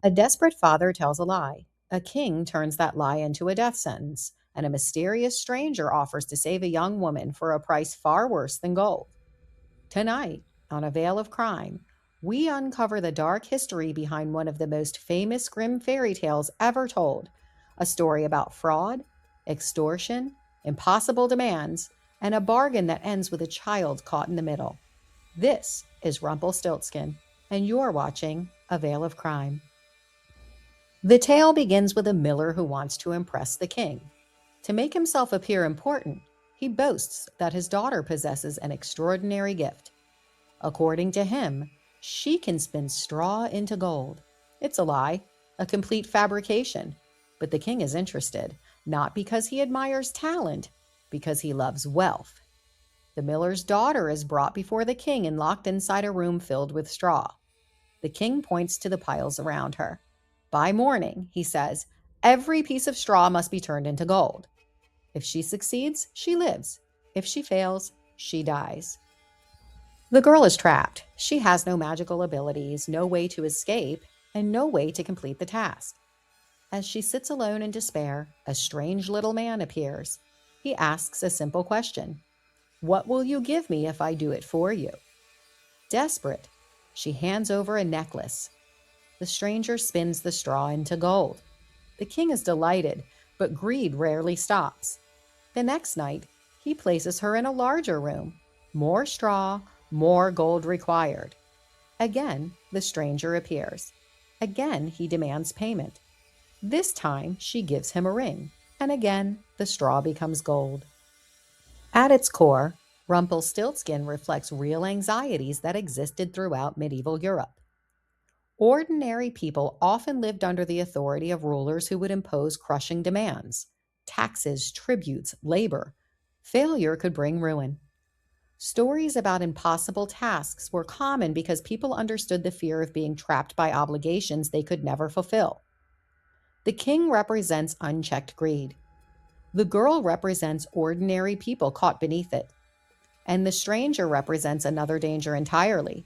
A desperate father tells a lie. A king turns that lie into a death sentence, and a mysterious stranger offers to save a young woman for a price far worse than gold. Tonight, on A Veil of Crime, we uncover the dark history behind one of the most famous Grimm fairy tales ever told, a story about fraud, extortion, impossible demands, and a bargain that ends with a child caught in the middle. This is Rumpelstiltskin, and you're watching A Veil of Crime. The tale begins with a miller who wants to impress the king. To make himself appear important, he boasts that his daughter possesses an extraordinary gift. According to him, she can spin straw into gold. It's a lie, a complete fabrication. But the king is interested, not because he admires talent, because he loves wealth. The miller's daughter is brought before the king and locked inside a room filled with straw. The king points to the piles around her. By morning, he says, every piece of straw must be turned into gold. If she succeeds, she lives. If she fails, she dies. The girl is trapped. She has no magical abilities, no way to escape, and no way to complete the task. As she sits alone in despair, a strange little man appears. He asks a simple question: what will you give me if I do it for you? Desperate, she hands over a necklace. The stranger spins the straw into gold. The king is delighted, but greed rarely stops. The next night, he places her in a larger room. More straw, more gold required. Again, the stranger appears. Again, he demands payment. This time, she gives him a ring, and again, the straw becomes gold. At its core, Rumpelstiltskin reflects real anxieties that existed throughout medieval Europe. Ordinary people often lived under the authority of rulers who would impose crushing demands: taxes, tributes, labor. Failure could bring ruin. Stories about impossible tasks were common because people understood the fear of being trapped by obligations they could never fulfill. The king represents unchecked greed. The girl represents ordinary people caught beneath it. And the stranger represents another danger entirely: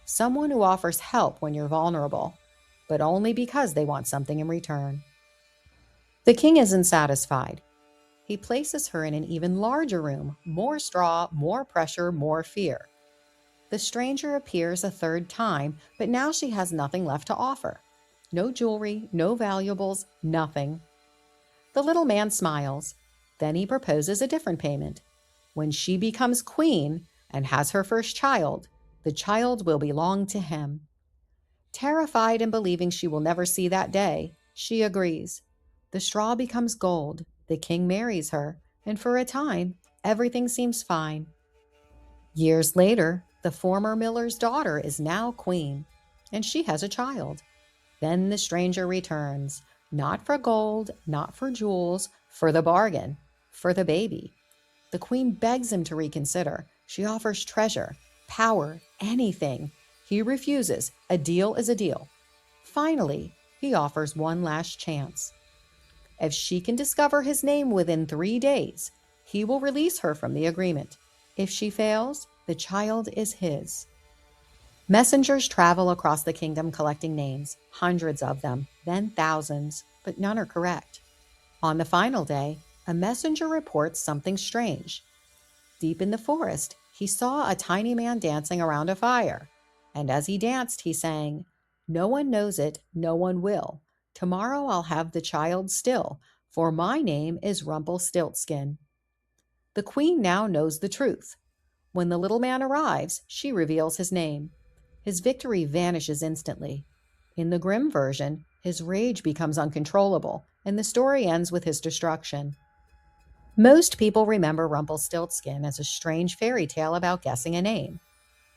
someone who offers help when you're vulnerable, but only because they want something in return. The king isn't satisfied. He places her in an even larger room: more straw, more pressure, more fear. The stranger appears a third time, but now she has nothing left to offer. No jewelry, no valuables, nothing. The little man smiles. Then he proposes a different payment. When she becomes queen and has her first child, the child will belong to him. Terrified and believing she will never see that day, she agrees. The straw becomes gold, the king marries her, and for a time, everything seems fine. Years later, the former miller's daughter is now queen, and she has a child. Then the stranger returns, not for gold, not for jewels, for the bargain, for the baby. The queen begs him to reconsider. She offers treasure, power, anything. He refuses. A deal is a deal. Finally, he offers one last chance. If she can discover his name within 3 days, he will release her from the agreement. If she fails, the child is his. Messengers travel across the kingdom collecting names, hundreds of them, then thousands, but none are correct. On the final day, a messenger reports something strange. Deep in the forest, he saw a tiny man dancing around a fire. And as he danced, he sang, "No one knows it, no one will. Tomorrow I'll have the child still, for my name is Rumpelstiltskin." The queen now knows the truth. When the little man arrives, she reveals his name. His victory vanishes instantly. In the Grimm version, his rage becomes uncontrollable, and the story ends with his destruction. Most people remember Rumpelstiltskin as a strange fairy tale about guessing a name.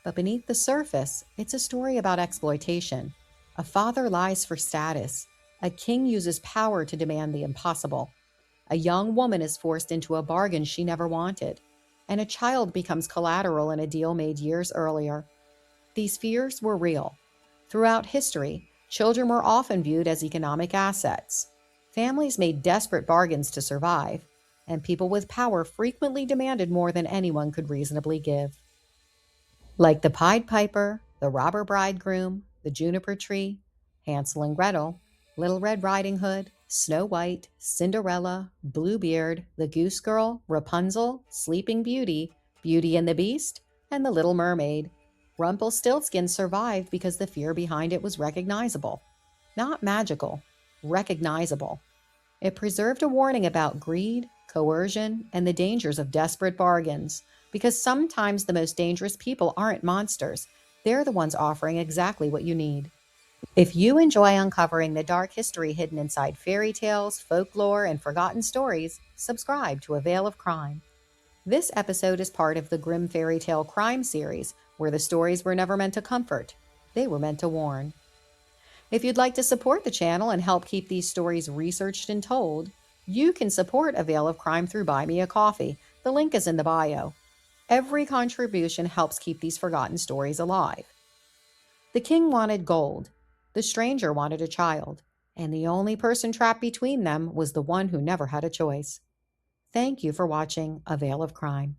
But beneath the surface, it's a story about exploitation. A father lies for status. A king uses power to demand the impossible. A young woman is forced into a bargain she never wanted. And a child becomes collateral in a deal made years earlier. These fears were real. Throughout history, children were often viewed as economic assets. Families made desperate bargains to survive, and people with power frequently demanded more than anyone could reasonably give. Like the Pied Piper, the robber bridegroom, the juniper tree, Hansel and Gretel, Little Red Riding Hood, Snow White, Cinderella, Bluebeard, the Goose Girl, Rapunzel, Sleeping Beauty, Beauty and the Beast, and the Little Mermaid. Rumpelstiltskin survived because the fear behind it was recognizable. Not magical, recognizable. It preserved a warning about greed, coercion, and the dangers of desperate bargains, because sometimes the most dangerous people aren't monsters. They're the ones offering exactly what you need. If you enjoy uncovering the dark history hidden inside fairy tales, folklore, and forgotten stories, subscribe to A Veil of Crime. This episode is part of the Grimm Fairy Tale Crime series, where the stories were never meant to comfort. They were meant to warn. If you'd like to support the channel and help keep these stories researched and told, you can support A Veil of Crime through Buy Me a Coffee. The link is in the bio. Every contribution helps keep these forgotten stories alive. The king wanted gold. The stranger wanted a child. And the only person trapped between them was the one who never had a choice. Thank you for watching A Veil of Crime.